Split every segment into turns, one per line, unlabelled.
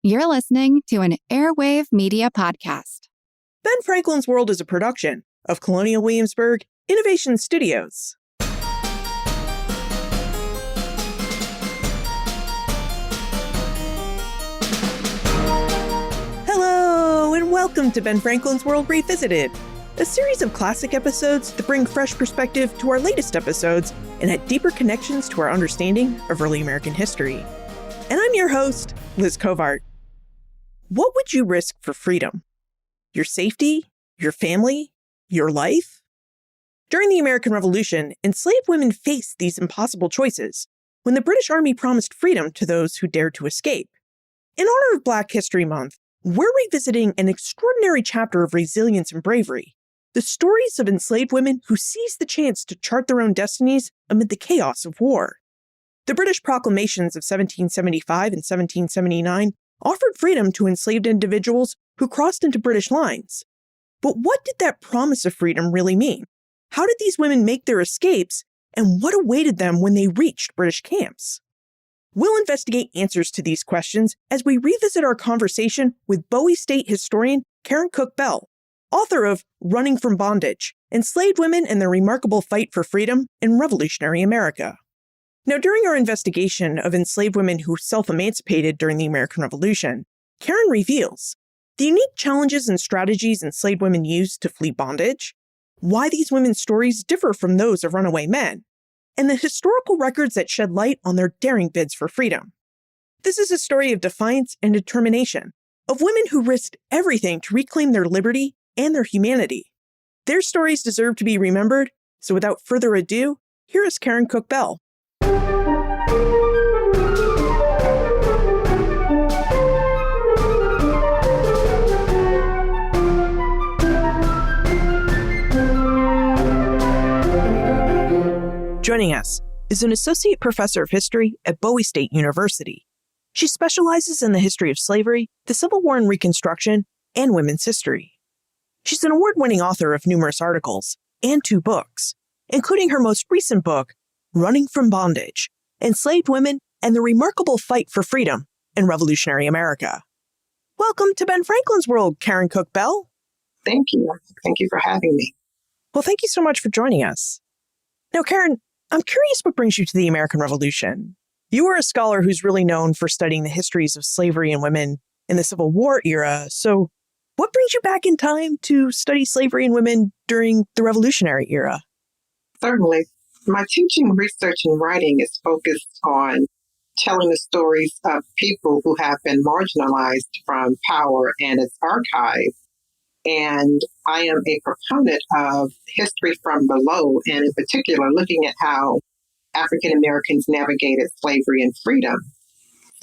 You're listening to an Airwave Media Podcast.
Ben Franklin's World is a production of Colonial Williamsburg Innovation Studios. Hello, and welcome to Ben Franklin's World Revisited, a series of classic episodes that bring fresh perspective to our latest episodes and add deeper connections to our understanding of early American history. And I'm your host, Liz Covart. What would you risk for freedom? Your safety? Your family? Your life? During the American Revolution, enslaved women faced these impossible choices when the British Army promised freedom to those who dared to escape. In honor of Black History Month, we're revisiting an extraordinary chapter of resilience and bravery, the stories of enslaved women who seized the chance to chart their own destinies amid the chaos of war. The British proclamations of 1775 and 1779 offered freedom to enslaved individuals who crossed into British lines. But what did that promise of freedom really mean? How did these women make their escapes, and what awaited them when they reached British camps? We'll investigate answers to these questions as we revisit our conversation with Bowie State historian Karen Cook Bell, author of Running from Bondage, Enslaved Women and Their Remarkable Fight for Freedom in Revolutionary America. Now, during our investigation of enslaved women who self-emancipated during the American Revolution, Karen reveals the unique challenges and strategies enslaved women used to flee bondage, why these women's stories differ from those of runaway men, and the historical records that shed light on their daring bids for freedom. This is a story of defiance and determination, of women who risked everything to reclaim their liberty and their humanity. Their stories deserve to be remembered, so without further ado, here is Karen Cook Bell. Joining us is an associate professor of history at Bowie State University. She specializes in the history of slavery, the Civil War and Reconstruction, and women's history. She's an award-winning author of numerous articles and 2 books, including her most recent book, Running from Bondage, Enslaved Women and the Remarkable Fight for Freedom in Revolutionary America. Welcome to Ben Franklin's World, Karen Cook Bell.
Thank you. Thank you for having me.
Well, thank you so much for joining us. Now, Karen, I'm curious what brings you to the American Revolution. You are a scholar who's really known for studying the histories of slavery and women in the Civil War era. So what brings you back in time to study slavery and women during the Revolutionary era?
Certainly. My teaching, research, and writing is focused on telling the stories of people who have been marginalized from power and its archive. And I am a proponent of history from below, and in particular, looking at how African Americans navigated slavery and freedom.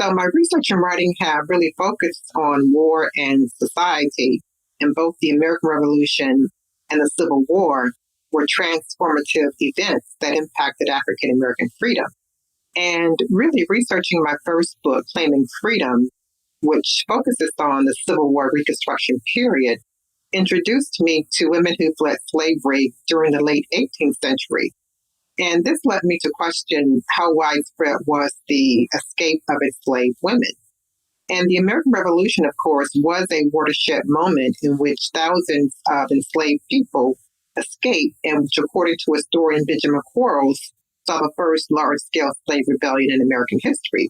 So my research and writing have really focused on war and society, and both the American Revolution and the Civil War were transformative events that impacted African American freedom. And really researching my first book, Claiming Freedom, which focuses on the Civil War Reconstruction period, introduced me to women who fled slavery during the late 18th century. And this led me to question how widespread was the escape of enslaved women. And the American Revolution, of course, was a watershed moment in which thousands of enslaved people escaped, and which, according to historian Benjamin Quarles, saw the first large-scale slave rebellion in American history.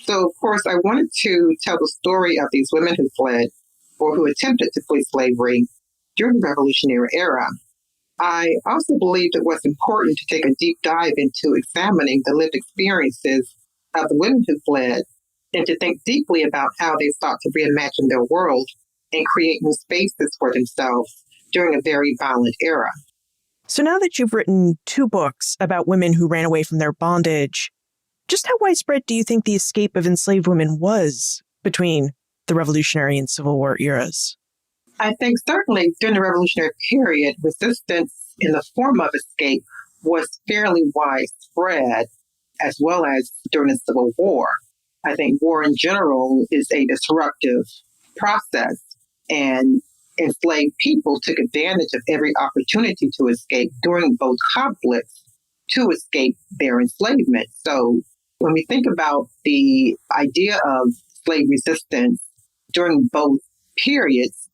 So, of course, I wanted to tell the story of these women who fled or who attempted to flee slavery during the Revolutionary era. I also believed it was important to take a deep dive into examining the lived experiences of the women who fled and to think deeply about how they sought to reimagine their world and create new spaces for themselves during a very violent era.
So now that you've written 2 books about women who ran away from their bondage, just how widespread do you think the escape of enslaved women was between the Revolutionary and Civil War eras?
I think certainly during the Revolutionary period, resistance in the form of escape was fairly widespread, as well as during the Civil War. I think war in general is a disruptive process, and enslaved people took advantage of every opportunity to escape during both conflicts to escape their enslavement. So when we think about the idea of slave resistance during both periods,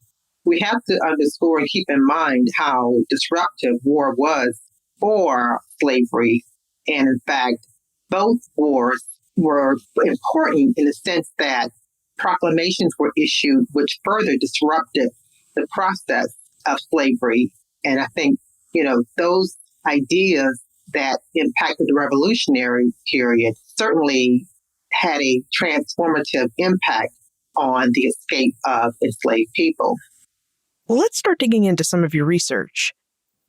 we have to underscore and keep in mind how disruptive war was for slavery. And in fact, both wars were important in the sense that proclamations were issued which further disrupted the process of slavery. And I think, those ideas that impacted the revolutionary period certainly had a transformative impact on the escape of enslaved people.
Well, let's start digging into some of your research.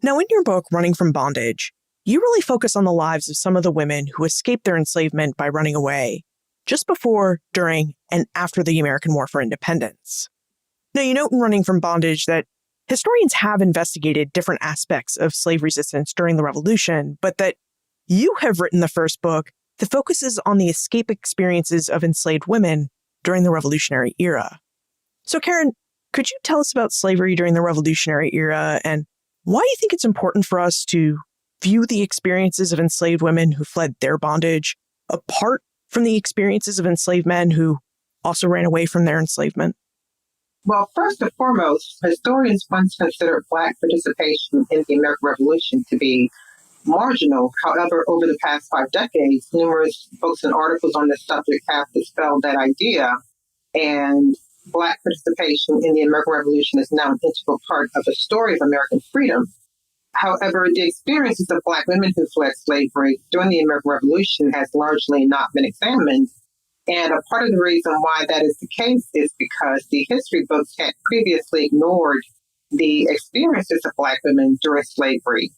Now, in your book, Running from Bondage, you really focus on the lives of some of the women who escaped their enslavement by running away, just before, during, and after the American War for Independence. Now, you note in Running from Bondage that historians have investigated different aspects of slave resistance during the Revolution, but that you have written the first book that focuses on the escape experiences of enslaved women during the Revolutionary era. So, Karen, could you tell us about slavery during the Revolutionary era and why you think it's important for us to view the experiences of enslaved women who fled their bondage apart from the experiences of enslaved men who also ran away from their enslavement?
Well, first and foremost, historians once considered Black participation in the American Revolution to be marginal. However, over the past 5 decades, numerous books and articles on this subject have dispelled that idea, and Black participation in the American Revolution is now an integral part of the story of American freedom. However, the experiences of Black women who fled slavery during the American Revolution has largely not been examined. And a part of the reason why that is the case is because the history books had previously ignored the experiences of Black women during slavery.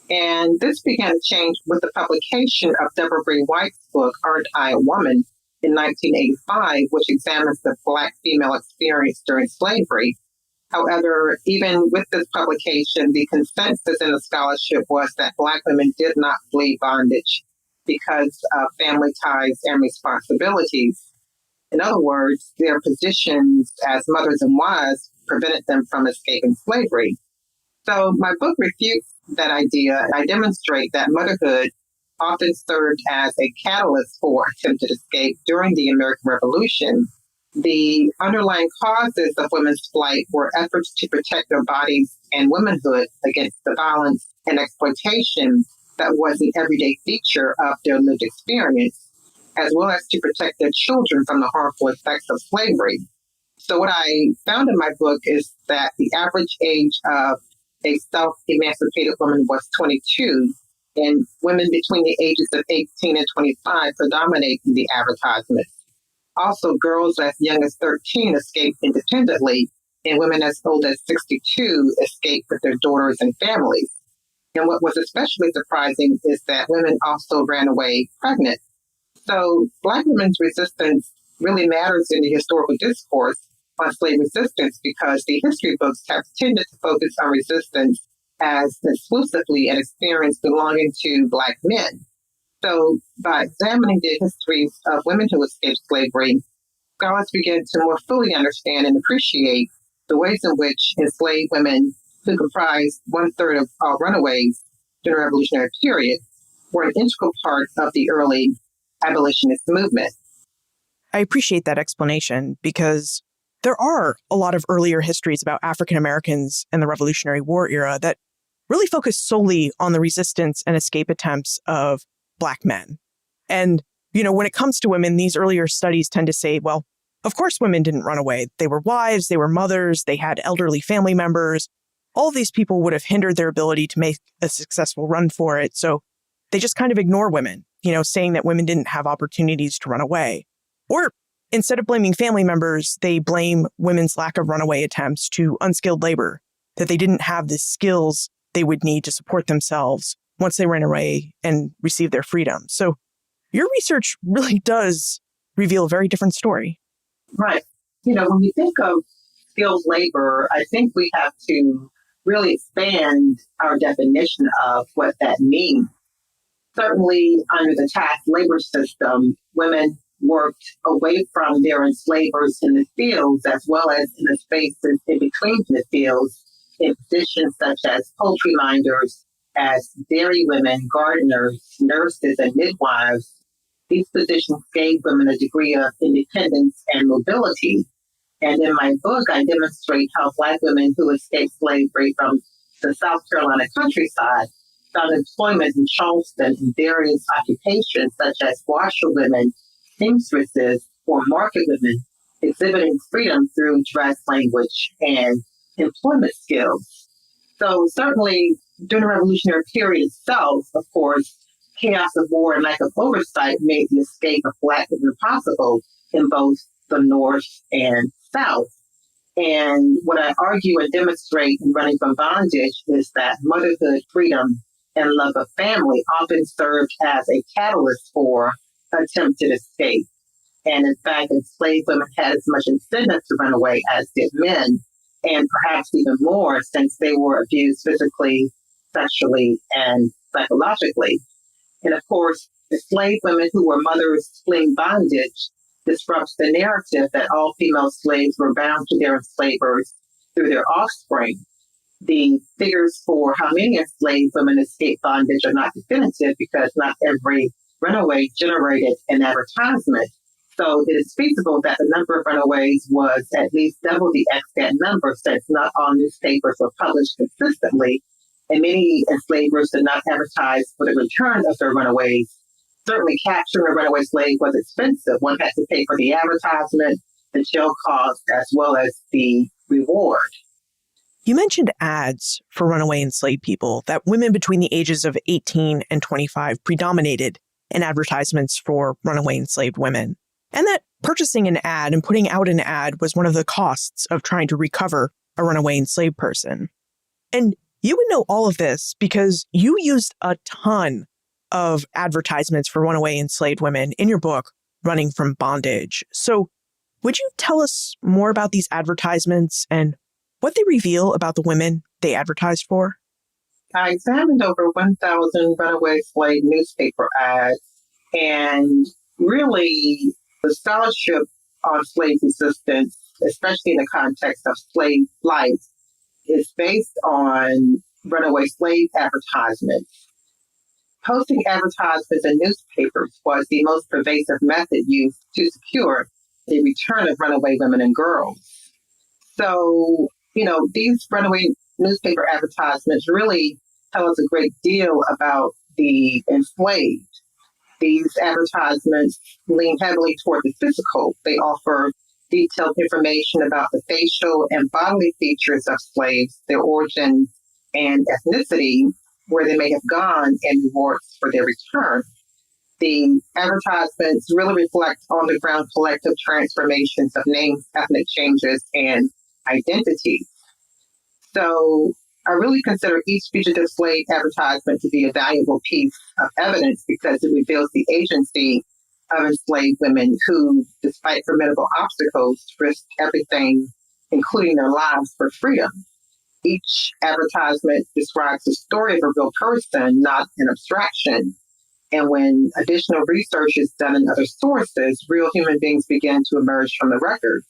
And this began to change with the publication of Deborah Bray White's book, Aren't I a Woman, in 1985, which examines the Black female experience during slavery. However, even with this publication, the consensus in the scholarship was that Black women did not flee bondage because of family ties and responsibilities. In other words, their positions as mothers and wives prevented them from escaping slavery. So my book refutes that idea, and I demonstrate that motherhood often served as a catalyst for attempted escape during the American Revolution. The underlying causes of women's flight were efforts to protect their bodies and womanhood against the violence and exploitation that was the everyday feature of their lived experience, as well as to protect their children from the harmful effects of slavery. So what I found in my book is that the average age of a self-emancipated woman was 22, and women between the ages of 18 and 25 predominate in the advertisements. Also, girls as young as 13 escaped independently, and women as old as 62 escaped with their daughters and families. And what was especially surprising is that women also ran away pregnant. So Black women's resistance really matters in the historical discourse on slave resistance because the history books have tended to focus on resistance as exclusively an experience belonging to Black men. So by examining the histories of women who escaped slavery, scholars begin to more fully understand and appreciate the ways in which enslaved women, who comprised 1/3 of all runaways during the Revolutionary period, were an integral part of the early abolitionist movement.
I appreciate that explanation because there are a lot of earlier histories about African Americans in the Revolutionary War era that really focus solely on the resistance and escape attempts of Black men. And, when it comes to women, these earlier studies tend to say, well, of course women didn't run away. They were wives, they were mothers, they had elderly family members. All of these people would have hindered their ability to make a successful run for it. So they just kind of ignore women, saying that women didn't have opportunities to run away. Or instead of blaming family members, they blame women's lack of runaway attempts to unskilled labor, that they didn't have the skills they would need to support themselves once they ran away and received their freedom. So your research really does reveal a very different story.
Right. When we think of skilled labor, I think we have to really expand our definition of what that means. Certainly, under the task labor system, women worked away from their enslavers in the fields as well as in the spaces in between the fields in positions such as poultry minders, as dairy women, gardeners, nurses, and midwives. These positions gave women a degree of independence and mobility. And in my book, I demonstrate how Black women who escaped slavery from the South Carolina countryside found employment in Charleston in various occupations such as washerwomen, seamstresses, or market women, exhibiting freedom through dress language and employment skills. So certainly during the Revolutionary period itself, of course, chaos of war and lack of oversight made the escape of Black women impossible in both the North and South. And what I argue and demonstrate in Running from Bondage is that motherhood, freedom, and love of family often served as a catalyst for attempted escape. And in fact, enslaved women had as much incentive to run away as did men, and perhaps even more since they were abused physically, sexually, and psychologically. And of course, enslaved women who were mothers fleeing bondage disrupts the narrative that all female slaves were bound to their enslavers through their offspring. The figures for how many enslaved women escaped bondage are not definitive because not every runaway generated an advertisement. So it is feasible that the number of runaways was at least double the extant number since not all newspapers were published consistently, and many enslavers did not advertise for the return of their runaways. Certainly capturing a runaway slave was expensive. One had to pay for the advertisement, the jail cost, as well as the reward.
You mentioned ads for runaway enslaved people, that women between the ages of 18 and 25 predominated in advertisements for runaway enslaved women, and that purchasing an ad and putting out an ad was one of the costs of trying to recover a runaway enslaved person. And you would know all of this because you used a ton of advertisements for runaway enslaved women in your book, Running from Bondage. So would you tell us more about these advertisements and what they reveal about the women they advertised for?
I examined over 1,000 runaway slave newspaper ads, and really the scholarship on slave resistance, especially in the context of slave life, is based on runaway slave advertisements. Posting advertisements in newspapers was the most pervasive method used to secure the return of runaway women and girls. So, these runaway newspaper advertisements really tell us a great deal about the enslaved. These advertisements lean heavily toward the physical. They offer detailed information about the facial and bodily features of slaves, their origin and ethnicity, where they may have gone, and rewards for their return. The advertisements really reflect on-the-ground collective transformations of names, ethnic changes, and identities. So I really consider each fugitive slave advertisement to be a valuable piece of evidence because it reveals the agency of enslaved women who, despite formidable obstacles, risked everything, including their lives, for freedom. Each advertisement describes the story of a real person, not an abstraction. And when additional research is done in other sources, real human beings begin to emerge from the records.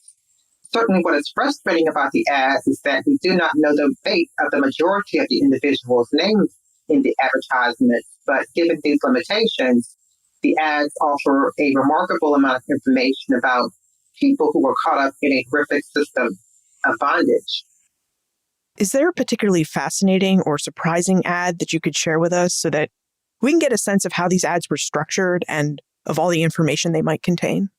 Certainly what is frustrating about the ads is that we do not know the fate of the majority of the individuals named in the advertisements, but given these limitations, the ads offer a remarkable amount of information about people who were caught up in a horrific system of bondage.
Is there a particularly fascinating or surprising ad that you could share with us so that we can get a sense of how these ads were structured and of all the information they might contain?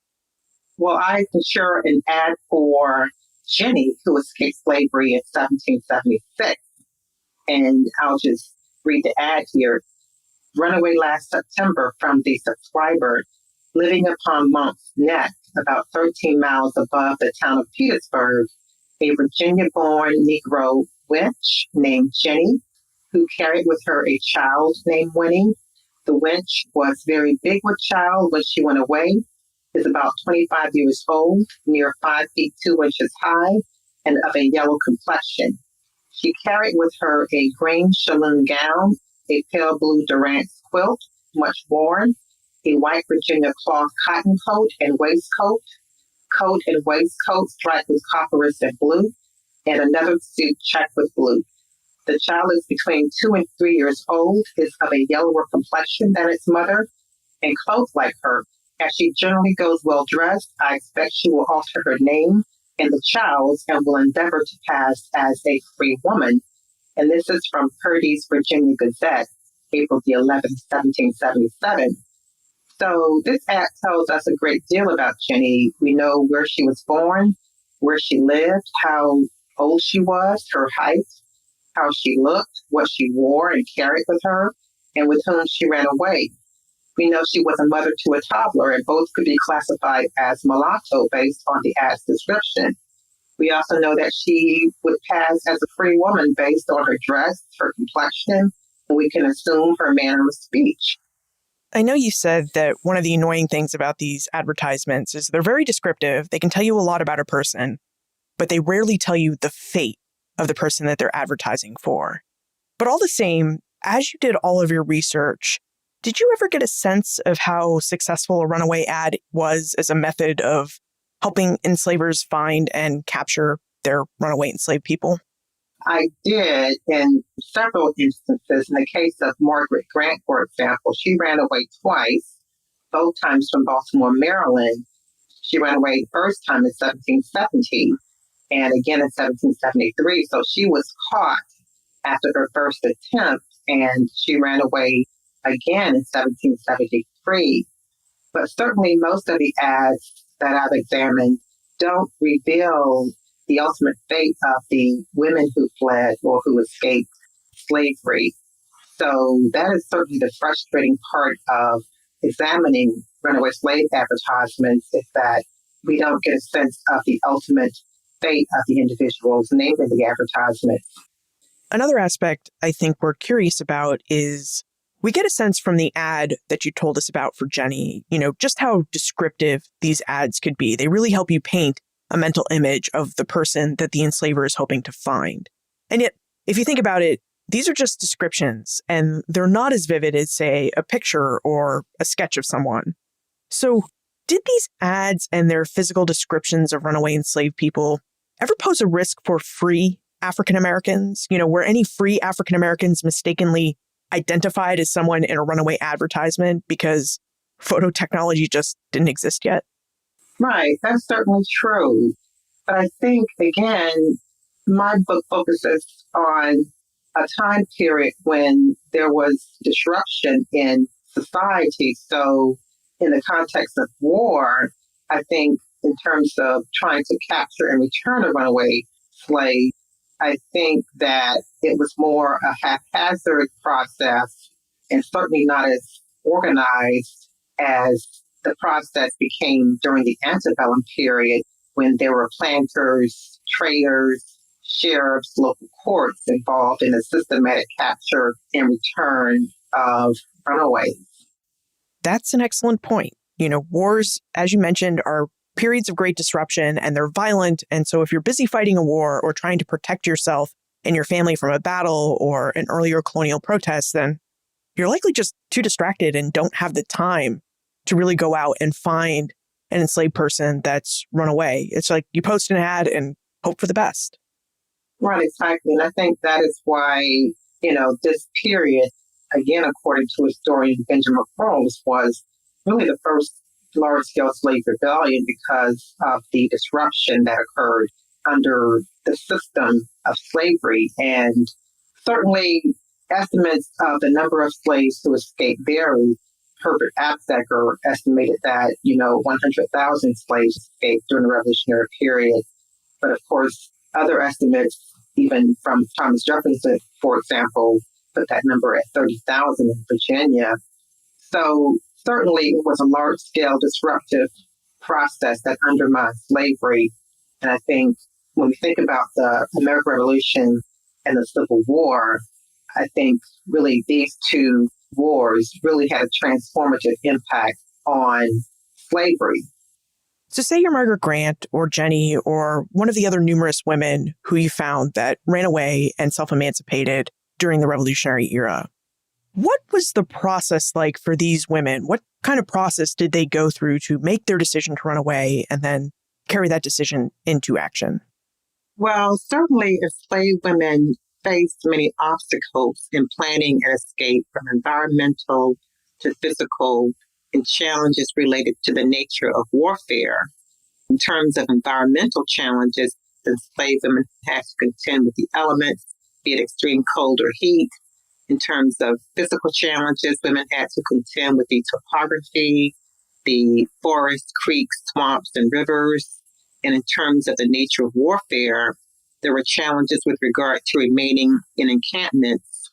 Well, I can share an ad for Jenny, who escaped slavery in 1776. And I'll just read the ad here. Runaway last September from the subscriber, living upon Monk's Neck, about 13 miles above the town of Petersburg, a Virginia-born Negro wench named Jenny, who carried with her a child named Winnie. The wench was very big with child when she went away, is about 25 years old, near 5 feet 2 inches high, and of a yellow complexion. She carried with her a green challoon gown, a pale blue Durant's quilt, much worn, a white Virginia cloth cotton coat and waistcoat, coat and waistcoat striped with copperas and blue, and another suit checked with blue. The child is between 2 and 3 years old, is of a yellower complexion than its mother, and clothed like her. As she generally goes well dressed, I expect she will alter her name in the Chows and will endeavor to pass as a free woman. And this is from Purdy's Virginia Gazette, April the 11th, 1777. So this ad tells us a great deal about Jenny. We know where she was born, where she lived, how old she was, her height, how she looked, what she wore and carried with her, and with whom she ran away. We know she was a mother to a toddler, and both could be classified as mulatto based on the ad's description. We also know that she would pass as a free woman based on her dress, her complexion, and we can assume her manner of speech.
I know you said that one of the annoying things about these advertisements is they're very descriptive. They can tell you a lot about a person, but they rarely tell you the fate of the person that they're advertising for. But all the same, as you did all of your research, did you ever get a sense of how successful a runaway ad was as a method of helping enslavers find and capture their runaway enslaved people?
I did in several instances. In the case of Margaret Grant, for example, she ran away twice, both times from Baltimore, Maryland. She ran away the first time in 1770 and again in 1773. So she was caught after her first attempt, and she ran away again in 1773. But certainly most of the ads that I've examined don't reveal the ultimate fate of the women who fled or who escaped slavery. So that is certainly the frustrating part of examining runaway slave advertisements, is that we don't get a sense of the ultimate fate of the individuals named in the advertisements.
Another aspect I think we're curious about is we get a sense from the ad that you told us about for Jenny, just how descriptive these ads could be. They really help you paint a mental image of the person that the enslaver is hoping to find. And yet, if you think about it, these are just descriptions, and they're not as vivid as, say, a picture or a sketch of someone. So, did these ads and their physical descriptions of runaway enslaved people ever pose a risk for free African Americans? Were any free African Americans mistakenly identified as someone in a runaway advertisement because photo technology just didn't exist yet?
Right, that's certainly true. But I think, again, my book focuses on a time period when there was disruption in society. So in the context of war, I think in terms of trying to capture and return a runaway slave, I think that it was more a haphazard process and certainly not as organized as the process became during the antebellum period, when there were planters, traders, sheriffs, local courts involved in a systematic capture and return of runaways.
That's an excellent point. Wars, as you mentioned, are periods of great disruption, and they're violent. And so if you're busy fighting a war or trying to protect yourself and your family from a battle or an earlier colonial protest, then you're likely just too distracted and don't have the time to really go out and find an enslaved person that's run away. It's like you post an ad and hope for the best.
Right, exactly. And I think that is why, this period, again, according to historian Benjamin Crowes, was really the first large-scale slave rebellion because of the disruption that occurred under the system of slavery. And certainly estimates of the number of slaves who escaped vary. Herbert Aptheker estimated that, 100,000 slaves escaped during the Revolutionary period. But of course, other estimates, even from Thomas Jefferson, for example, put that number at 30,000 in Virginia. So certainly it was a large-scale disruptive process that undermined slavery. And I think when we think about the American Revolution and the Civil War, I think really these two wars really had a transformative impact on slavery.
So say you're Margaret Grant or Jenny or one of the other numerous women who you found that ran away and self-emancipated during the Revolutionary era. What was the process like for these women? What kind of process did they go through to make their decision to run away and then carry that decision into action?
Well, certainly enslaved women faced many obstacles in planning an escape, from environmental to physical, and challenges related to the nature of warfare. In terms of environmental challenges, enslaved women had to contend with the elements, be it extreme cold or heat. In terms of physical challenges, women had to contend with the topography, the forests, creeks, swamps, and rivers. And in terms of the nature of warfare, there were challenges with regard to remaining in encampments.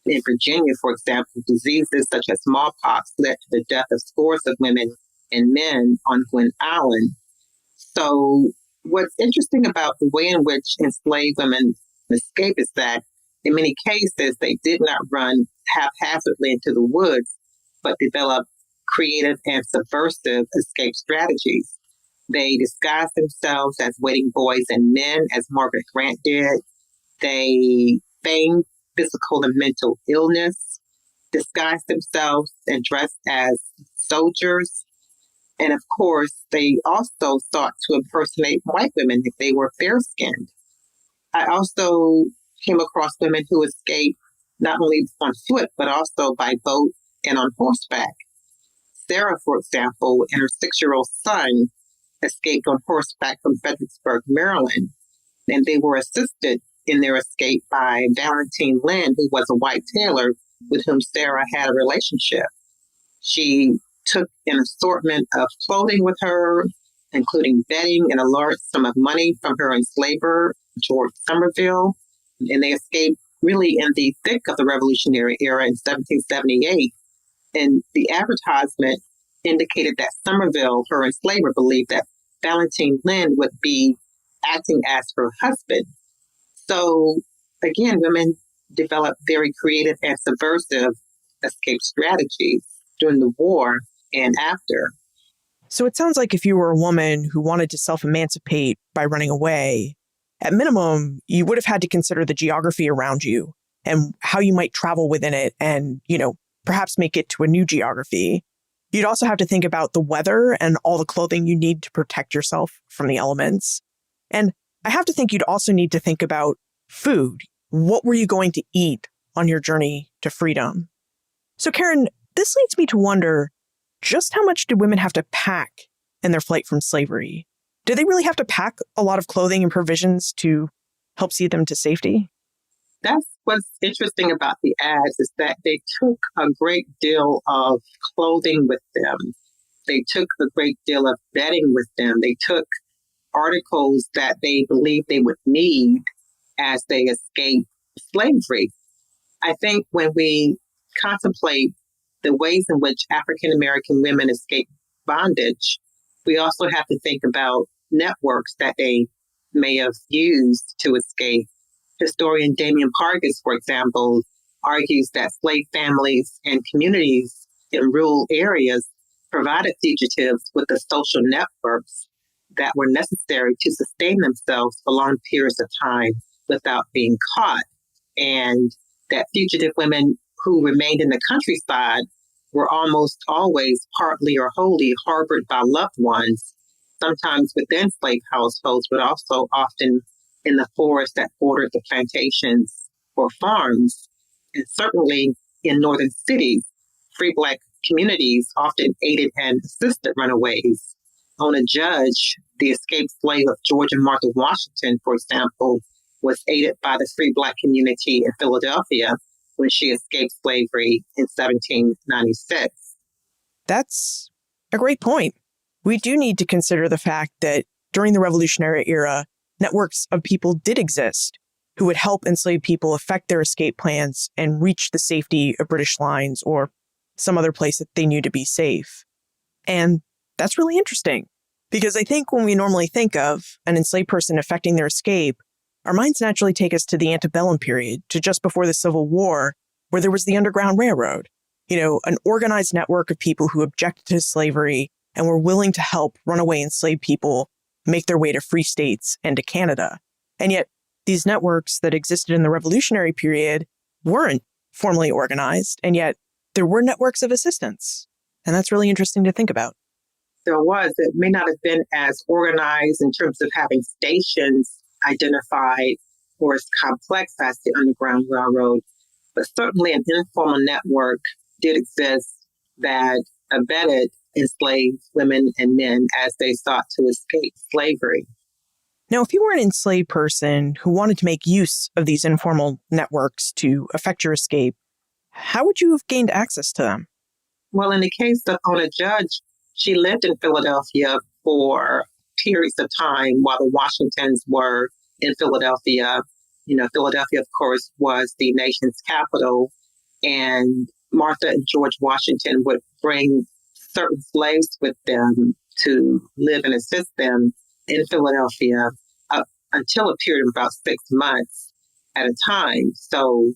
In Virginia, for example, diseases such as smallpox led to the death of scores of women and men on Glen Island. So what's interesting about the way in which enslaved women escape is that in many cases, they did not run haphazardly into the woods, but developed creative and subversive escape strategies. They disguised themselves as waiting boys and men, as Margaret Grant did. They feigned physical and mental illness, disguised themselves and dressed as soldiers. And of course, they also sought to impersonate white women if they were fair-skinned. I also came across women who escaped not only on foot, but also by boat and on horseback. Sarah, for example, and her 6-year-old son escaped on horseback from Fredericksburg, Maryland, and they were assisted in their escape by Valentine Lynn, who was a white tailor with whom Sarah had a relationship. She took an assortment of clothing with her, including bedding and a large sum of money from her enslaver, George Somerville, and they escaped really in the thick of the Revolutionary era in 1778. And the advertisement indicated that Somerville, her enslaver, believed that Valentine Lynn would be acting as her husband. So again, women developed very creative and subversive escape strategies during the war and after.
So it sounds like if you were a woman who wanted to self-emancipate by running away, at minimum, you would have had to consider the geography around you and how you might travel within it and, perhaps make it to a new geography. You'd also have to think about the weather and all the clothing you need to protect yourself from the elements. And I have to think you'd also need to think about food. What were you going to eat on your journey to freedom? So, Karen, this leads me to wonder, just how much did women have to pack in their flight from slavery? Did they really have to pack a lot of clothing and provisions to help see them to safety?
That's what's interesting about the ads is that they took a great deal of clothing with them. They took a great deal of bedding with them. They took articles that they believed they would need as they escaped slavery. I think when we contemplate the ways in which African American women escaped bondage, we also have to think about networks that they may have used to escape. Historian Damian Pargas, for example, argues that slave families and communities in rural areas provided fugitives with the social networks that were necessary to sustain themselves for long periods of time without being caught. And that fugitive women who remained in the countryside were almost always partly or wholly harbored by loved ones, sometimes within slave households, but also often in the forests that bordered the plantations or farms. And certainly in northern cities, free Black communities often aided and assisted runaways. Ona Judge, the escaped slave of George and Martha Washington, for example, was aided by the free Black community in Philadelphia when she escaped slavery in 1796.
That's a great point. We do need to consider the fact that during the Revolutionary era, networks of people did exist who would help enslaved people effect their escape plans and reach the safety of British lines or some other place that they knew to be safe. And that's really interesting because I think when we normally think of an enslaved person effecting their escape, our minds naturally take us to the antebellum period, to just before the Civil War, where there was the Underground Railroad, an organized network of people who objected to slavery and were willing to help runaway enslaved people make their way to free states and to Canada. And yet these networks that existed in the Revolutionary period weren't formally organized, and yet there were networks of assistance. And that's really interesting to think about.
There was. It may not have been as organized in terms of having stations identified or as complex as the Underground Railroad, but certainly an informal network did exist that abetted enslaved women and men as they sought to escape slavery.
Now, if you were an enslaved person who wanted to make use of these informal networks to effect your escape, how would you have gained access to them?
Well, in the case of Ona Judge, she lived in Philadelphia for periods of time while the Washingtons were in Philadelphia. Philadelphia, of course, was the nation's capital, and Martha and George Washington would bring certain slaves with them to live and assist them in Philadelphia up until a period of about 6 months at a time. So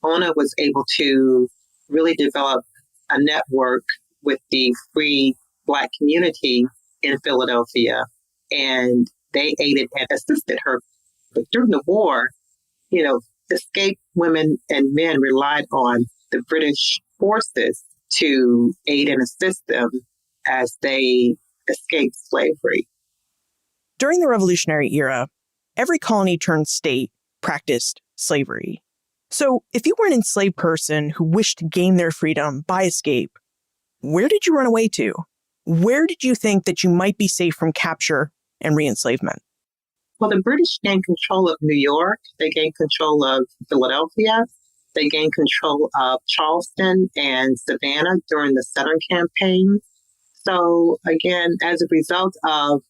Ona was able to really develop a network with the free Black community in Philadelphia, and they aided and assisted her. But during the war, escaped women and men relied on the British forces to aid and assist them as they escaped slavery.
During the Revolutionary era, every colony turned state practiced slavery. So if you were an enslaved person who wished to gain their freedom by escape, where did you run away to? Where did you think that you might be safe from capture and re-enslavement?
Well, the British gained control of New York. They gained control of Philadelphia. They gained control of Charleston and Savannah during the Southern Campaign. So again, as a result of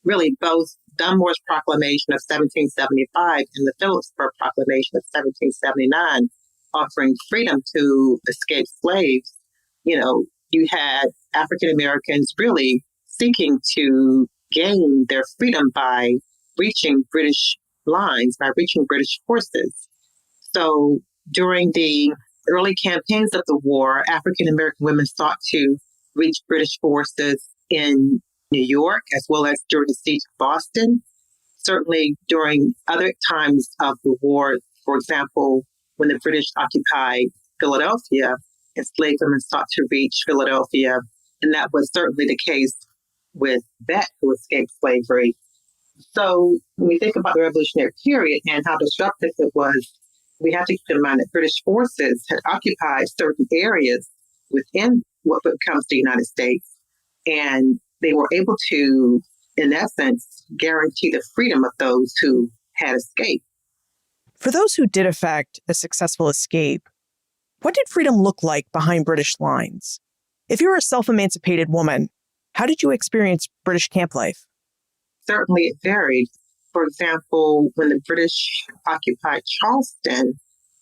really both Dunmore's Proclamation of 1775 and the Phillipsburg Proclamation of 1779, offering freedom to escaped slaves, you had African Americans really seeking to gain their freedom by reaching British lines, by reaching British forces. So during the early campaigns of the war, African American women sought to reach British forces in New York, as well as during the siege of Boston. Certainly during other times of the war, for example, when the British occupied Philadelphia, enslaved women sought to reach Philadelphia. And that was certainly the case with Bette, who escaped slavery. So when we think about the Revolutionary period and how disruptive it was, we have to keep in mind that British forces had occupied certain areas within what becomes the United States. And they were able to, in essence, guarantee the freedom of those who had escaped.
For those who did effect a successful escape, what did freedom look like behind British lines? If you were a self-emancipated woman, how did you experience British camp life?
Certainly it varied. For example, when the British occupied Charleston,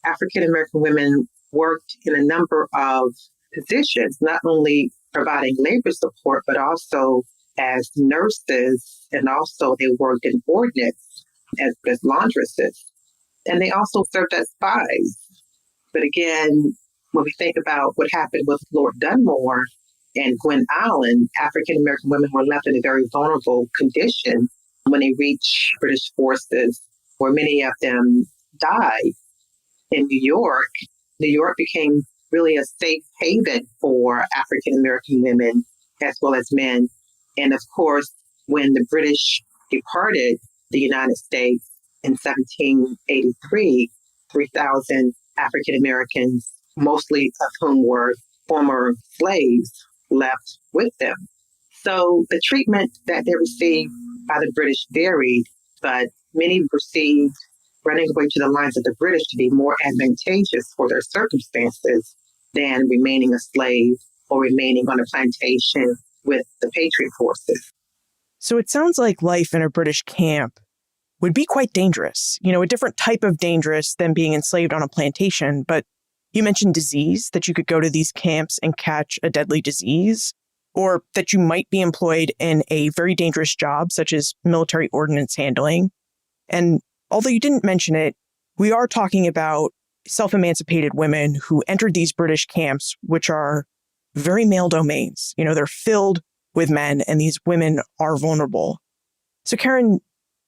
African-American women worked in a number of positions, not only providing labor support, but also as nurses, and also they worked in ordnance as laundresses. And they also served as spies. But again, when we think about what happened with Lord Dunmore and Gwen Allen, African-American women were left in a very vulnerable condition when they reached British forces, where many of them died. In New York became really a safe haven for African-American women as well as men. And of course, when the British departed the United States in 1783, 3,000 African Americans, mostly of whom were former slaves, left with them. So the treatment that they received by the British varied, but many perceived running away to the lines of the British to be more advantageous for their circumstances than remaining a slave or remaining on a plantation with the Patriot forces.
So it sounds like life in a British camp would be quite dangerous, a different type of dangerous than being enslaved on a plantation. But you mentioned disease, that you could go to these camps and catch a deadly disease, or that you might be employed in a very dangerous job, such as military ordnance handling. And although you didn't mention it, we are talking about self-emancipated women who entered these British camps, which are very male domains. They're filled with men, and these women are vulnerable. So Karen,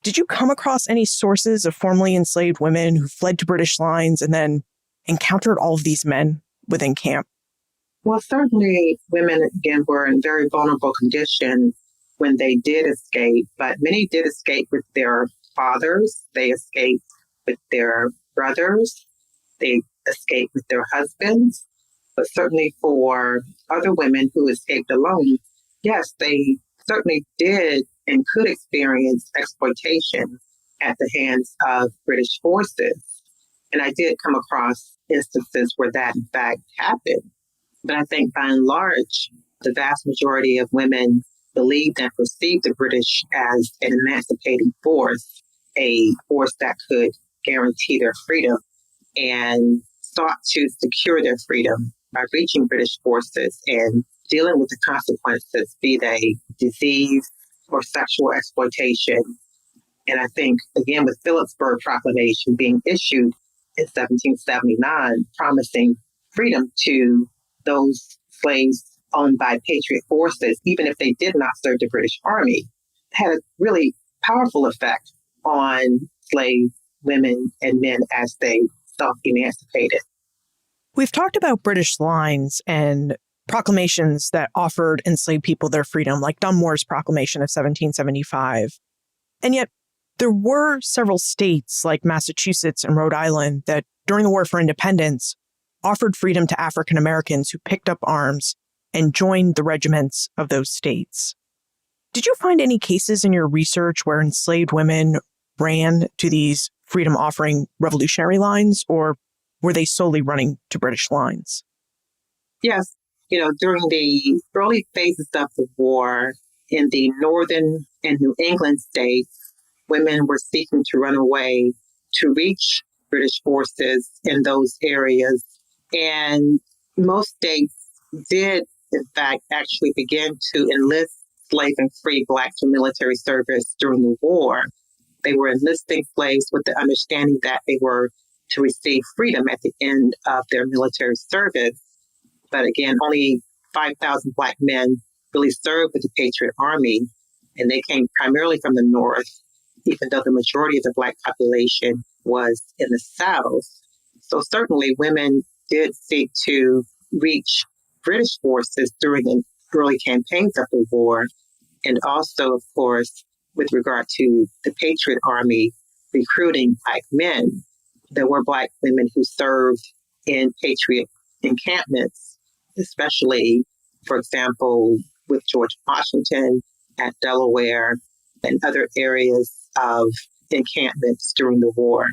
did you come across any sources of formerly enslaved women who fled to British lines and then encountered all of these men within camp?
Well, certainly women, again, were in very vulnerable condition when they did escape, but many did escape with their fathers. They escaped with their brothers. They escaped with their husbands. But certainly for other women who escaped alone, yes, they certainly did and could experience exploitation at the hands of British forces. And I did come across instances where that, in fact, happened. But I think by and large, the vast majority of women believed and perceived the British as an emancipating force, a force that could guarantee their freedom, and sought to secure their freedom by reaching British forces and dealing with the consequences, be they disease or sexual exploitation. And I think, again, with Philipsburg Proclamation being issued in 1779, promising freedom to those slaves owned by Patriot forces, even if they did not serve the British Army, had a really powerful effect on slave women and men as they self-emancipated.
We've talked about British lines and proclamations that offered enslaved people their freedom, like Dunmore's Proclamation of 1775. And yet, there were several states like Massachusetts and Rhode Island that, during the War for Independence, offered freedom to African Americans who picked up arms and joined the regiments of those states. Did you find any cases in your research where enslaved women ran to these freedom-offering revolutionary lines, or were they solely running to British lines?
Yes. During the early phases of the war in the northern and New England states, women were seeking to run away to reach British forces in those areas. And most states did, in fact, actually begin to enlist slave and free Blacks for military service during the war. They were enlisting slaves with the understanding that they were to receive freedom at the end of their military service. But again, only 5,000 Black men really served with the Patriot Army, and they came primarily from the North, even though the majority of the Black population was in the South. So certainly women did seek to reach British forces during the early campaigns of the war, and also, of course, with regard to the Patriot Army recruiting Black men. There were Black women who served in Patriot encampments, especially, for example, with George Washington at Delaware and other areas of encampments during the war.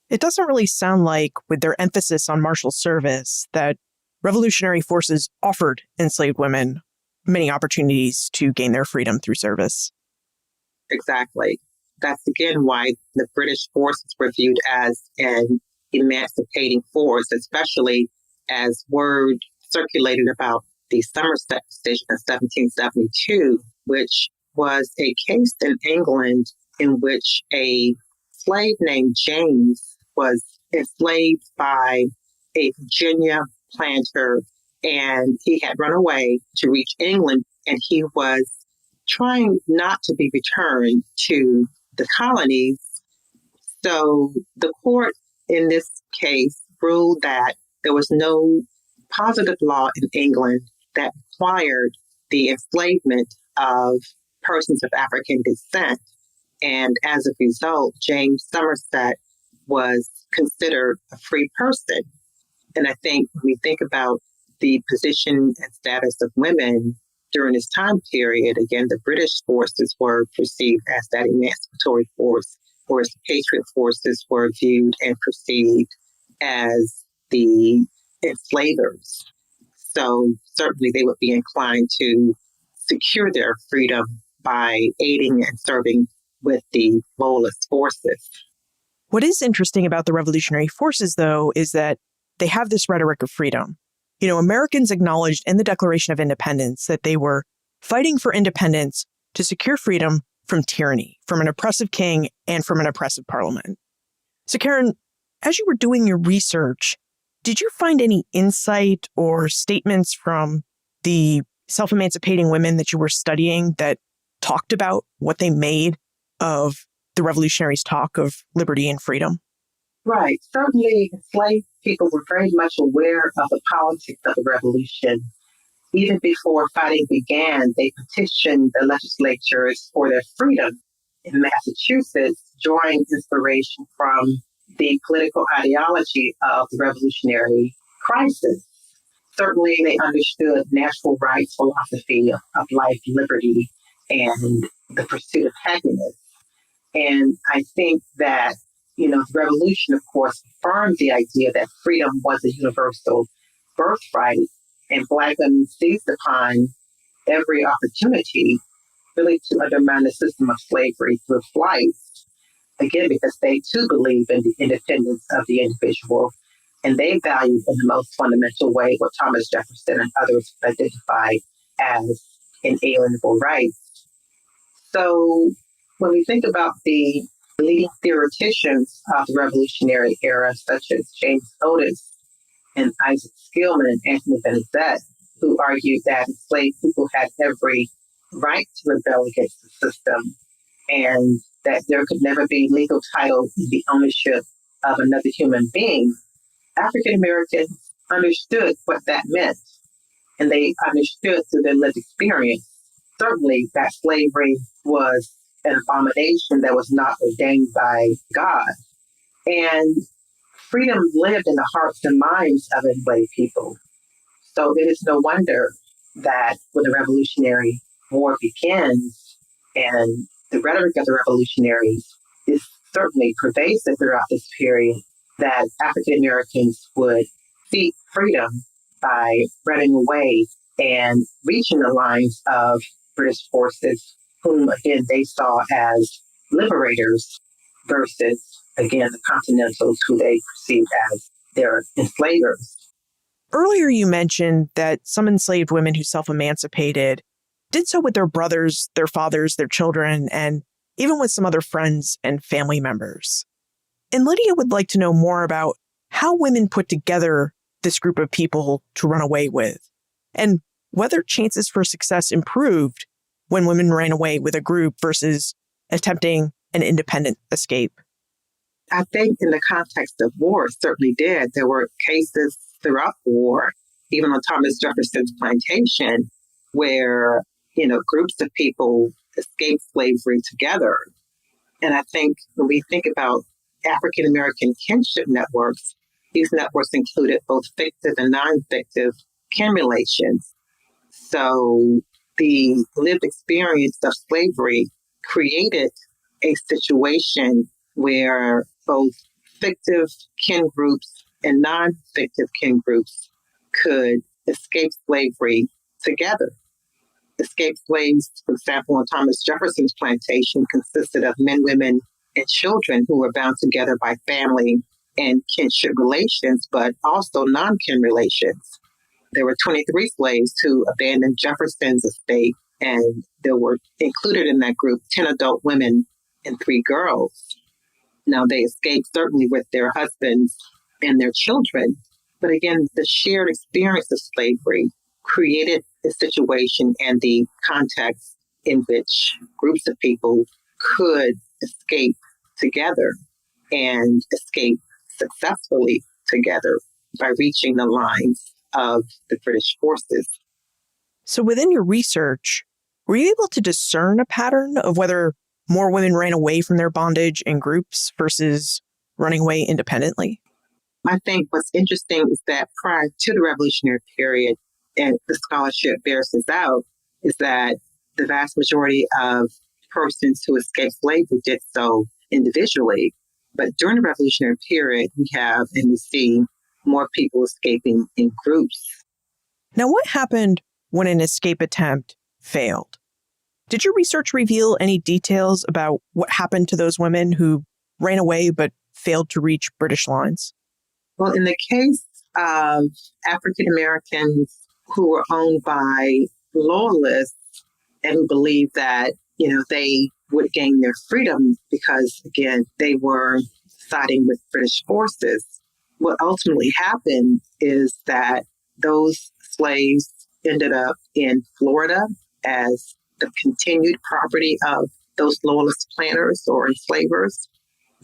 It doesn't really sound like, with their emphasis on martial service, that revolutionary forces offered enslaved women many opportunities to gain their freedom through service.
Exactly. That's again why the British forces were viewed as an emancipating force, especially as word circulated about the Somerset decision of 1772, which was a case in England in which a slave named James was enslaved by a Virginia planter, and he had run away to reach England, and he was trying not to be returned to the colonies. So the court in this case ruled that there was no positive law in England that required the enslavement of persons of African descent. And as a result, James Somerset was considered a free person. And I think when we think about the position and status of women during this time period, again, the British forces were perceived as that emancipatory force, whereas the Patriot forces were viewed and perceived as the enslavers. So certainly they would be inclined to secure their freedom by aiding and serving with the loyalist forces.
What is interesting about the revolutionary forces, though, is that they have this rhetoric of freedom. Americans acknowledged in the Declaration of Independence that they were fighting for independence to secure freedom from tyranny, from an oppressive king and from an oppressive parliament. So, Karen, as you were doing your research, did you find any insight or statements from the self-emancipating women that you were studying that talked about what they made of the revolutionaries' talk of liberty and freedom?
Right. Certainly, enslaved people were very much aware of the politics of the revolution. Even before fighting began, they petitioned the legislatures for their freedom. In Massachusetts, drawing inspiration from the political ideology of the revolutionary crisis. Certainly, they understood natural rights philosophy of life, liberty, and the pursuit of happiness. And I think that, the revolution, of course, affirmed the idea that freedom was a universal birthright, and Black women seized upon every opportunity really to undermine the system of slavery through flight. Again, because they too believe in the independence of the individual, and they value in the most fundamental way what Thomas Jefferson and others identified as inalienable rights. So when we think about the leading theoreticians of the Revolutionary era, such as James Otis and Isaac Skillman and Anthony Benezet, who argued that enslaved people had every right to rebel against the system and that there could never be legal title in the ownership of another human being, African Americans understood what that meant, and they understood through their lived experience, certainly, that slavery was an abomination that was not ordained by God. And freedom lived in the hearts and minds of enslaved people. So it is no wonder that when the Revolutionary War begins, and the rhetoric of the revolutionaries is certainly pervasive throughout this period, that African Americans would seek freedom by running away and reaching the lines of British forces, whom again they saw as liberators versus, again, the Continentals, who they perceived as their enslavers.
Earlier, you mentioned that some enslaved women who self-emancipated did so with their brothers, their fathers, their children, and even with some other friends and family members. And Lydia would like to know more about how women put together this group of people to run away with, and whether chances for success improved when women ran away with a group versus attempting an independent escape.
I think in the context of war, it certainly did. There were cases throughout the war, even on Thomas Jefferson's plantation, where, groups of people escaped slavery together. And I think when we think about African American kinship networks, these networks included both fictive and non-fictive kin relations. So the lived experience of slavery created a situation where both fictive kin groups and non-fictive kin groups could escape slavery together. Escaped slaves, for example, on Thomas Jefferson's plantation consisted of men, women, and children who were bound together by family and kinship relations, but also non-kin relations. There were 23 slaves who abandoned Jefferson's estate, and there were included in that group 10 adult women and 3 girls. Now, they escaped certainly with their husbands and their children, but again, the shared experience of slavery created a situation and the context in which groups of people could escape together and escape successfully together by reaching the lines of the British forces.
So within your research, were you able to discern a pattern of whether more women ran away from their bondage in groups versus running away independently?
I think what's interesting is that prior to the Revolutionary period, and the scholarship bears this out, is that the vast majority of persons who escaped slavery did so individually. But during the Revolutionary period, we have and we see more people escaping in groups.
Now, what happened when an escape attempt failed? Did your research reveal any details about what happened to those women who ran away but failed to reach British lines?
Well, in the case of African Americans who were owned by loyalists and who believed that, they would gain their freedom because, again, they were siding with British forces, what ultimately happened is that those slaves ended up in Florida as the continued property of those loyalist planters or enslavers.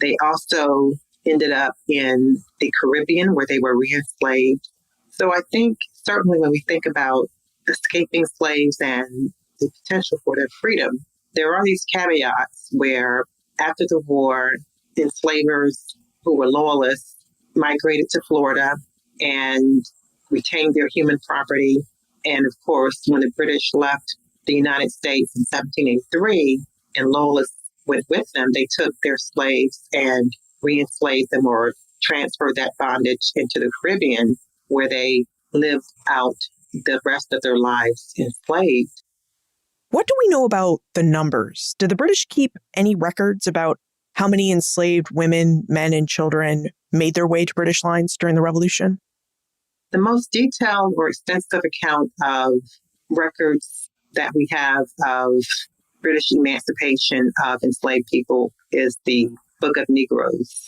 They also ended up in the Caribbean where they were re-enslaved. So I think certainly when we think about escaping slaves and the potential for their freedom, there are these caveats where after the war, enslavers who were loyalists migrated to Florida and retain their human property. And of course, when the British left the United States in 1783 and loyalists went with them, they took their slaves and re-enslaved them or transferred that bondage into the Caribbean, where they lived out the rest of their lives enslaved.
What do we know about the numbers? Did the British keep any records about how many enslaved women, men, and children made their way to British lines during the Revolution?
The most detailed or extensive account of records that we have of British emancipation of enslaved people is the Book of Negroes.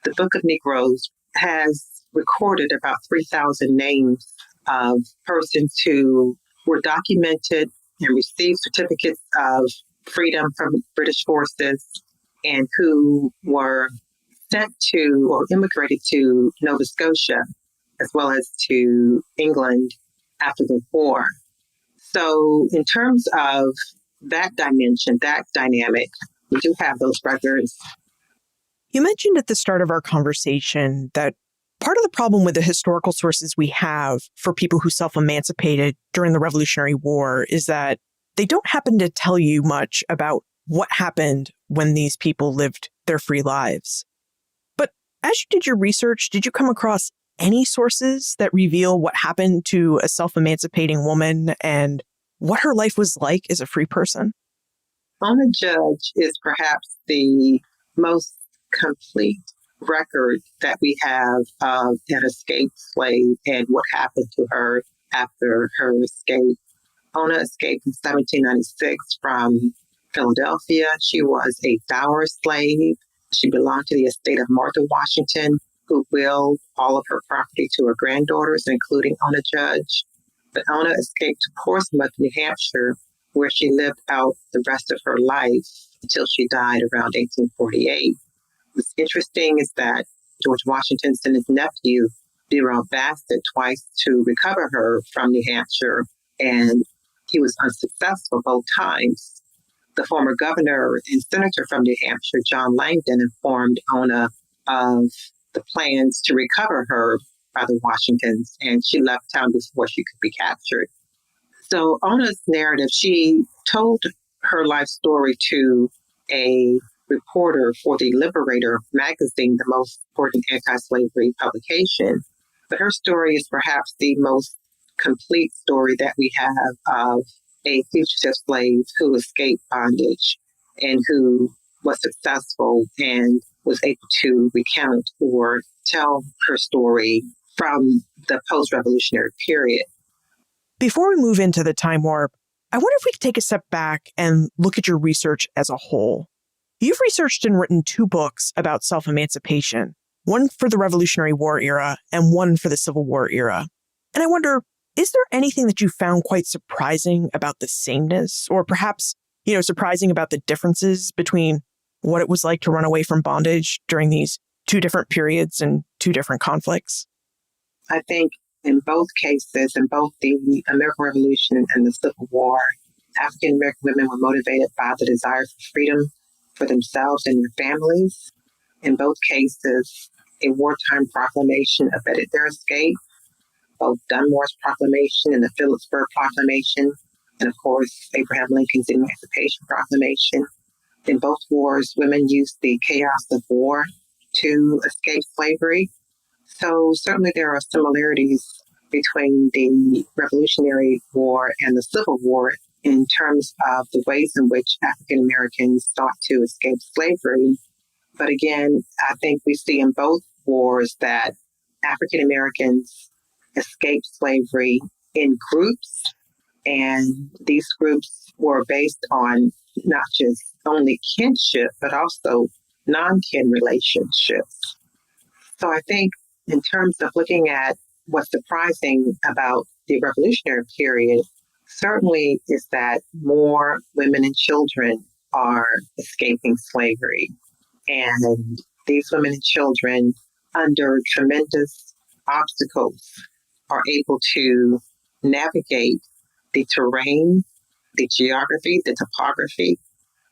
The Book of Negroes has recorded about 3,000 names of persons who were documented and received certificates of freedom from British forces and who were sent to or immigrated to Nova Scotia as well as to England after the war. So in terms of that dimension, that dynamic, we do have those records.
You mentioned at the start of our conversation that part of the problem with the historical sources we have for people who self-emancipated during the Revolutionary War is that they don't happen to tell you much about what happened when these people lived their free lives. But as you did your research, did you come across any sources that reveal what happened to a self-emancipating woman and what her life was like as a free person?
Ona Judge is perhaps the most complete record that we have of an escaped slave and what happened to her after her escape. Ona escaped in 1796 from Philadelphia. She was a dower slave. She belonged to the estate of Martha Washington, who willed all of her property to her granddaughters, including Ona Judge. But Ona escaped to Portsmouth, New Hampshire, where she lived out the rest of her life until she died around 1848. What's interesting is that George Washington sent his nephew, Bureau Bassett, twice to recover her from New Hampshire, and he was unsuccessful both times. The former governor and senator from New Hampshire, John Langdon, informed Ona of the plans to recover her by the Washingtons, and she left town before she could be captured. So Ona's narrative, she told her life story to a reporter for the Liberator magazine, the most important anti-slavery publication. But her story is perhaps the most complete story that we have of a fugitive slave who escaped bondage and who was successful and was able to recount or tell her story from the post-revolutionary period.
Before we move into the time warp, I wonder if we could take a step back and look at your research as a whole. You've researched and written 2 books about self-emancipation, one for the Revolutionary War era and one for the Civil War era. And I wonder, is there anything that you found quite surprising about the sameness, or perhaps, surprising about the differences between what it was like to run away from bondage during these 2 different periods and 2 different conflicts?
I think in both cases, in both the American Revolution and the Civil War, African American women were motivated by the desire for freedom for themselves and their families. In both cases, a wartime proclamation abetted their escape, both Dunmore's proclamation and the Phillipsburg Proclamation, and of course, Abraham Lincoln's Emancipation Proclamation. In both wars, women used the chaos of war to escape slavery. So certainly there are similarities between the Revolutionary War and the Civil War in terms of the ways in which African Americans sought to escape slavery. But again, I think we see in both wars that African Americans escaped slavery in groups, and these groups were based on not just only kinship, but also non-kin relationships. So I think in terms of looking at what's surprising about the Revolutionary period, certainly is that more women and children are escaping slavery. And these women and children, under tremendous obstacles, are able to navigate the terrain, the geography, the topography,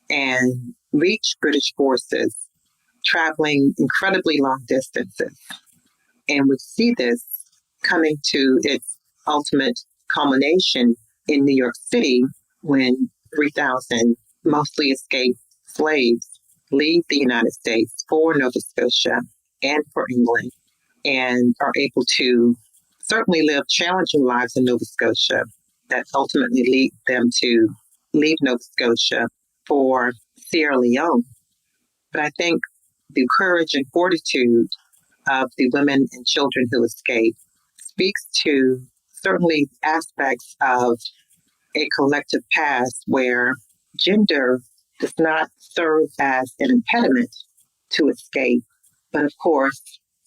and reach British forces traveling incredibly long distances. And we see this coming to its ultimate culmination in New York City when 3,000 mostly escaped slaves leave the United States for Nova Scotia and for England and are able to certainly live challenging lives in Nova Scotia that ultimately lead them to leave Nova Scotia for Sierra Leone. But I think the courage and fortitude of the women and children who escaped speaks to certainly aspects of a collective past where gender does not serve as an impediment to escape, but of course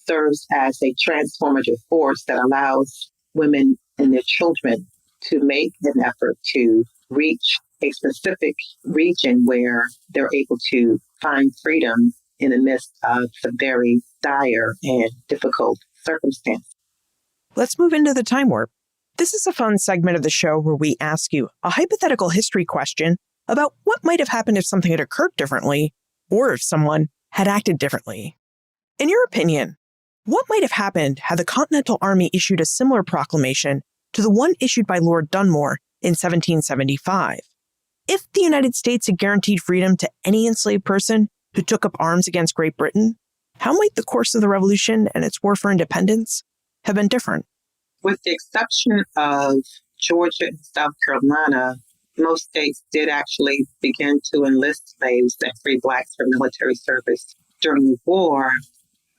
serves as a transformative force that allows women and their children to make an effort to reach a specific region where they're able to find freedom in the midst of some very dire and difficult circumstances.
Let's move into the time warp. This is a fun segment of the show where we ask you a hypothetical history question about what might have happened if something had occurred differently, or if someone had acted differently. In your opinion, what might have happened had the Continental Army issued a similar proclamation to the one issued by Lord Dunmore in 1775? If the United States had guaranteed freedom to any enslaved person who took up arms against Great Britain, how might the course of the Revolution and its war for independence have been different?
With the exception of Georgia and South Carolina, most states did actually begin to enlist slaves and free blacks for military service during the war.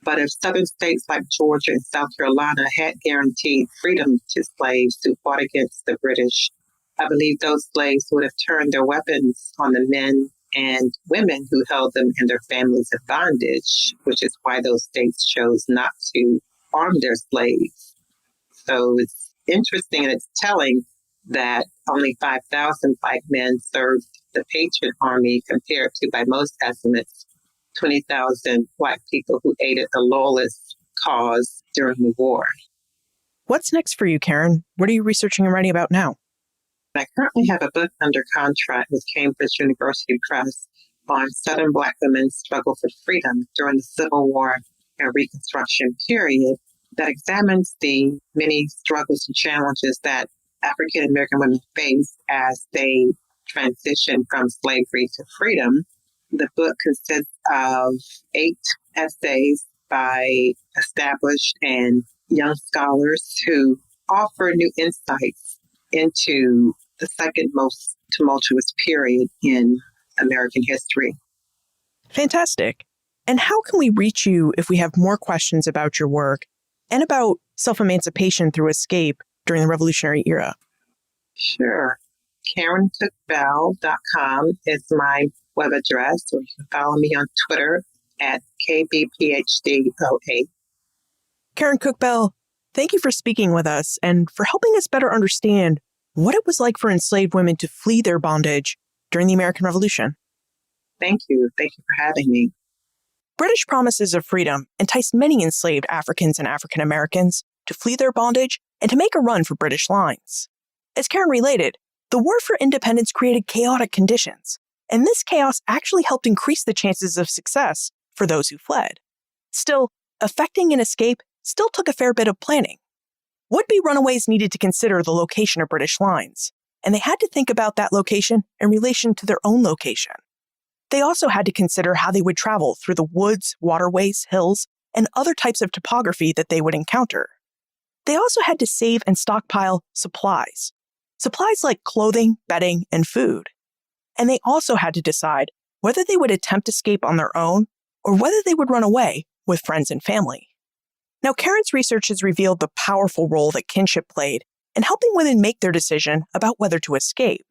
But if southern states like Georgia and South Carolina had guaranteed freedom to slaves who fought against the British, I believe those slaves would have turned their weapons on the men and women who held them and their families in bondage, which is why those states chose not to arm their slaves. So it's interesting and it's telling that only 5,000 white men served the Patriot Army compared to, by most estimates, 20,000 white people who aided the Loyalist cause during the war.
What's next for you, Karen? What are you researching and writing about now?
I currently have a book under contract with Cambridge University Press on Southern Black women's struggle for freedom during the Civil War and Reconstruction period that examines the many struggles and challenges that African American women face as they transition from slavery to freedom. The book consists of 8 essays by established and young scholars who offer new insights into the second most tumultuous period in American history.
Fantastic. And how can we reach you if we have more questions about your work and about self-emancipation through escape during the Revolutionary era?
Sure. KarenCookBell.com is my web address, or you can follow me on Twitter at KBPHD08.
Karen Cookbell, thank you for speaking with us and for helping us better understand what it was like for enslaved women to flee their bondage during the American Revolution.
Thank you. Thank you for having me.
British promises of freedom enticed many enslaved Africans and African Americans to flee their bondage and to make a run for British lines. As Karen related, the war for independence created chaotic conditions, and this chaos actually helped increase the chances of success for those who fled. Still, effecting an escape still took a fair bit of planning. Would-be runaways needed to consider the location of British lines, and they had to think about that location in relation to their own location. They also had to consider how they would travel through the woods, waterways, hills, and other types of topography that they would encounter. They also had to save and stockpile supplies like clothing, bedding, and food. And they also had to decide whether they would attempt escape on their own or whether they would run away with friends and family. Now, Karen's research has revealed the powerful role that kinship played in helping women make their decision about whether to escape.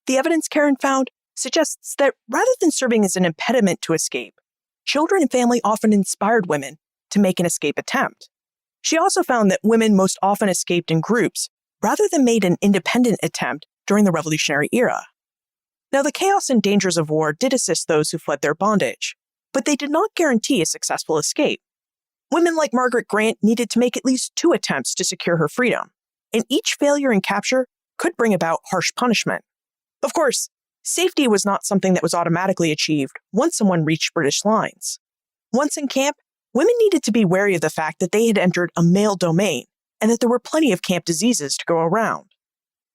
The evidence Karen found suggests that rather than serving as an impediment to escape, children and family often inspired women to make an escape attempt. She also found that women most often escaped in groups rather than made an independent attempt during the Revolutionary era. Now, the chaos and dangers of war did assist those who fled their bondage, but they did not guarantee a successful escape. Women like Margaret Grant needed to make at least 2 attempts to secure her freedom, and each failure in capture could bring about harsh punishment. Of course, safety was not something that was automatically achieved once someone reached British lines. Once in camp, women needed to be wary of the fact that they had entered a male domain and that there were plenty of camp diseases to go around.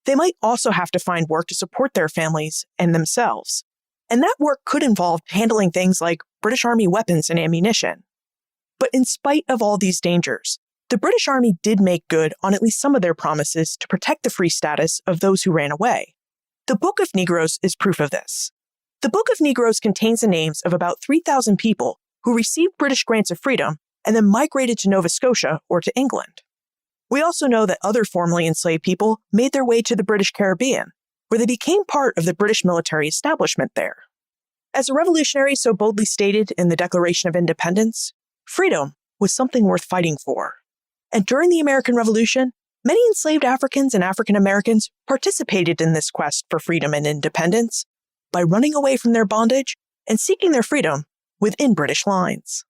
They might also have to find work to support their families and themselves, and that work could involve handling things like British Army weapons and ammunition. But in spite of all these dangers, the British Army did make good on at least some of their promises to protect the free status of those who ran away. The Book of Negroes is proof of this. The Book of Negroes contains the names of about 3,000 people who received British grants of freedom and then migrated to Nova Scotia or to England. We also know that other formerly enslaved people made their way to the British Caribbean, where they became part of the British military establishment there. As a revolutionary so boldly stated in the Declaration of Independence, freedom was something worth fighting for. And during the American Revolution, many enslaved Africans and African Americans participated in this quest for freedom and independence by running away from their bondage and seeking their freedom within British lines.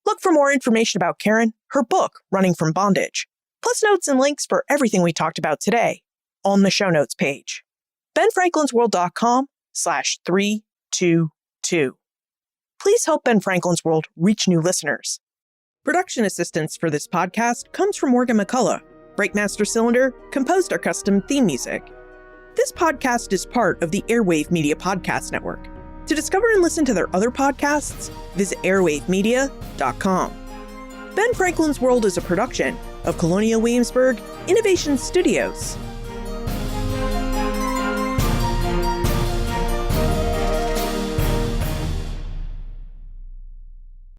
Look for more information about Karen, her book, Running from Bondage, plus notes and links for everything we talked about today on the show notes page. BenFranklin'sWorld.com/322. Please help Ben Franklin's World reach new listeners. Production assistance for this podcast comes from Morgan McCullough. Breakmaster Cylinder composed our custom theme music. This podcast is part of the Airwave Media Podcast Network. To discover and listen to their other podcasts, visit airwavemedia.com. Ben Franklin's World is a production of Colonial Williamsburg Innovation Studios.